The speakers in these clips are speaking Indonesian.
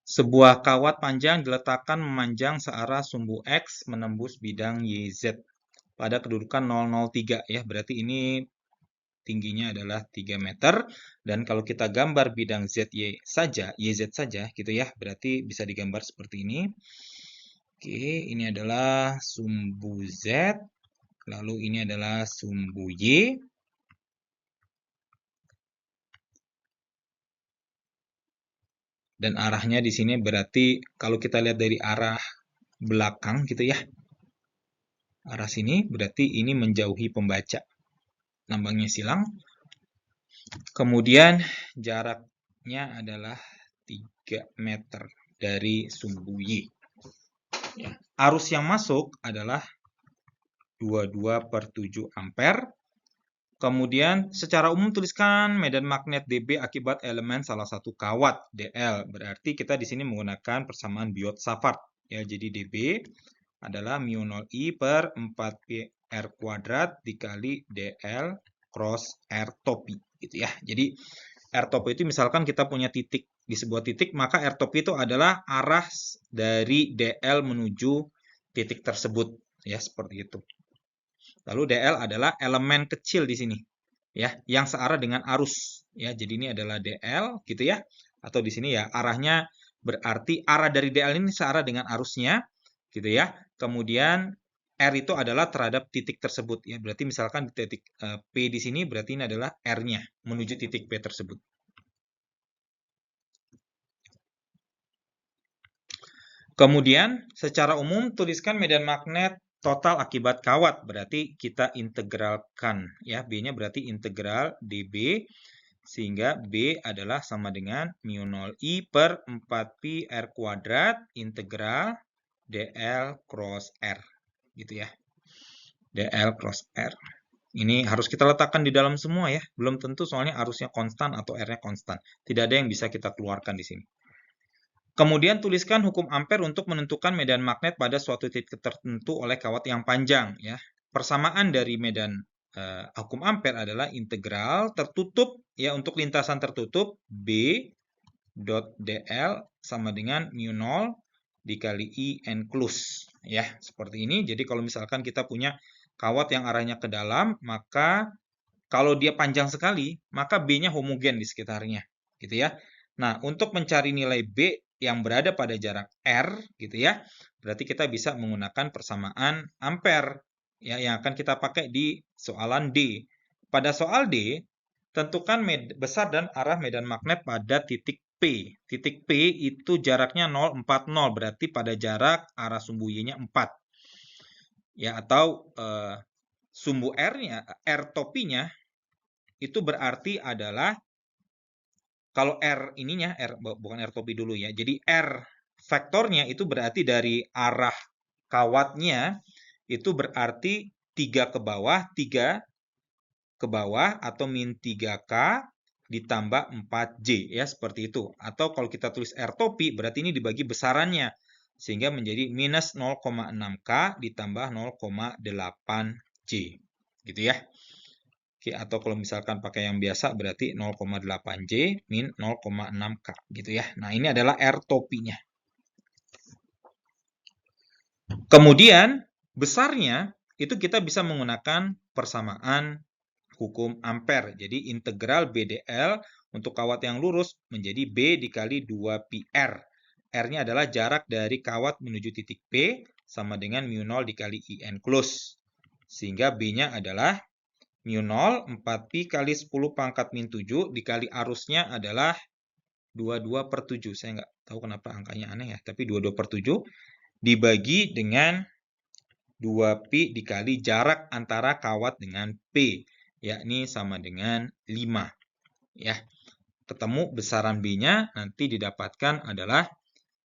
Sebuah kawat panjang diletakkan memanjang searah sumbu X menembus bidang YZ pada kedudukan 003 ya. Berarti ini tingginya adalah 3 meter. Dan kalau kita gambar bidang ZY saja, YZ saja gitu ya, berarti bisa digambar seperti ini. Oke, ini adalah sumbu Z, lalu ini adalah sumbu Y. Dan arahnya di sini berarti kalau kita lihat dari arah belakang gitu ya, arah sini berarti ini menjauhi pembaca. Lambangnya silang. Kemudian jaraknya adalah 3 meter dari sumbu Y. Ya. Arus yang masuk adalah 22/7 ampere. Kemudian secara umum tuliskan medan magnet dB akibat elemen salah satu kawat dl. Berarti kita di sini menggunakan persamaan Biot-Savart. Ya, jadi dB adalah mu0I per 4pi R kuadrat dikali dl cross R topi gitu ya. Jadi R topi itu misalkan kita punya titik di sebuah titik, maka R topi itu adalah arah dari dl menuju titik tersebut ya, seperti itu. Lalu dl adalah elemen kecil di sini ya, yang searah dengan arus ya. Jadi ini adalah dl gitu ya. Atau di sini ya arahnya berarti arah dari dl ini searah dengan arusnya gitu ya. Kemudian R itu adalah terhadap titik tersebut ya. Berarti misalkan di titik P di sini berarti ini adalah R-nya menuju titik P tersebut. Kemudian secara umum tuliskan medan magnet total akibat kawat. Berarti kita integralkan ya. B-nya berarti integral dB sehingga B adalah sama dengan mu0I per 4pi R kuadrat integral dl cross R gitu ya. dl cross R. Ini harus kita letakkan di dalam semua ya. Belum tentu soalnya arusnya konstan atau R-nya konstan. Tidak ada yang bisa kita keluarkan di sini. Kemudian tuliskan hukum ampere untuk menentukan medan magnet pada suatu titik tertentu oleh kawat yang panjang ya. Persamaan dari medan hukum ampere adalah integral tertutup ya, untuk lintasan tertutup B dot dl sama dengan mu0 dikali I enclose ya, seperti ini. Jadi kalau misalkan kita punya kawat yang arahnya ke dalam, maka kalau dia panjang sekali, maka B-nya homogen di sekitarnya gitu ya. Nah, untuk mencari nilai B yang berada pada jarak R gitu ya, berarti kita bisa menggunakan persamaan ampere ya, yang akan kita pakai di soalan D. Pada soal D, tentukan besar dan arah medan magnet pada titik P. Titik P itu jaraknya 0,40, berarti pada jarak arah sumbu Y-nya 4. Ya, atau sumbu R-nya, R topinya itu berarti adalah, kalau R ininya, bukan R topi dulu ya. Jadi R vektornya itu berarti dari arah kawatnya itu berarti 3 ke bawah, 3 ke bawah atau min 3K ditambah 4J ya, seperti itu. Atau kalau kita tulis R topi berarti ini dibagi besarannya sehingga menjadi minus 0,6K ditambah 0,8J gitu ya. Oke, atau kalau misalkan pakai yang biasa berarti 0,8J min 0,6K gitu ya. Nah, ini adalah R topinya. Kemudian besarnya itu kita bisa menggunakan persamaan hukum ampere. Jadi integral BDL untuk kawat yang lurus menjadi B dikali 2πR. R-nya adalah jarak dari kawat menuju titik P sama dengan mu0 dikali I enclose. Sehingga B-nya adalah mu0 4pi kali 10 pangkat min 7 dikali arusnya adalah 22/7. Saya nggak tahu kenapa angkanya aneh ya, tapi 22/7 dibagi dengan 2pi dikali jarak antara kawat dengan P, yakni sama dengan 5. Ya. Ketemu besaran B-nya nanti didapatkan adalah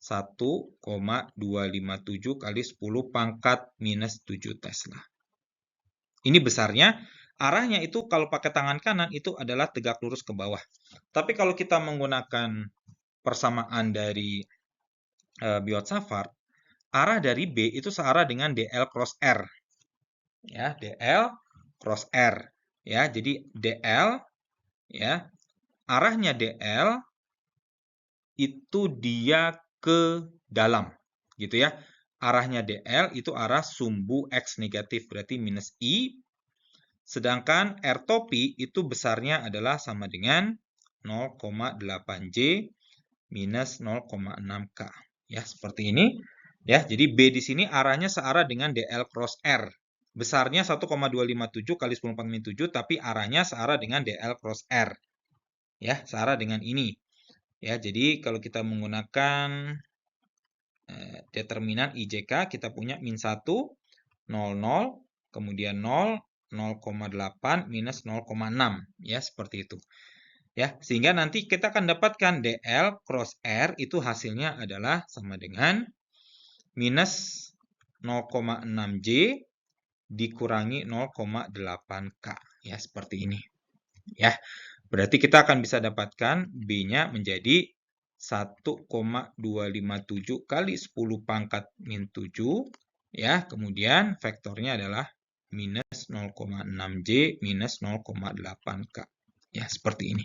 1,257 kali 10 pangkat minus 7 Tesla. Ini besarnya. Arahnya itu kalau pakai tangan kanan itu adalah tegak lurus ke bawah. Tapi kalau kita menggunakan persamaan dari Biot-Savart, arah dari B itu searah dengan DL cross R. Ya, DL cross R. Ya, jadi DL ya, arahnya DL itu dia ke dalam, gitu ya. Arahnya DL itu arah sumbu X negatif, berarti minus I. Sedangkan R topi itu besarnya adalah sama dengan 0,8J minus 0,6K. Ya, seperti ini. Ya, jadi B di sini arahnya searah dengan DL cross R. Besarnya 1,257 kali 10 × 7, tapi arahnya searah dengan DL cross R. Ya, searah dengan ini. Ya, jadi kalau kita menggunakan determinan IJK, kita punya min 1, 0, kemudian 0, 0,8 minus 0,6. Ya, seperti itu. Ya, sehingga nanti kita akan dapatkan DL cross R itu hasilnya adalah sama dengan minus 0,6J dikurangi 0,8K. Ya, seperti ini. Ya, berarti kita akan bisa dapatkan B-nya menjadi 1,257 kali 10 pangkat min 7. Ya, kemudian vektornya adalah minus 0,6J minus 0,8K. Ya, seperti ini.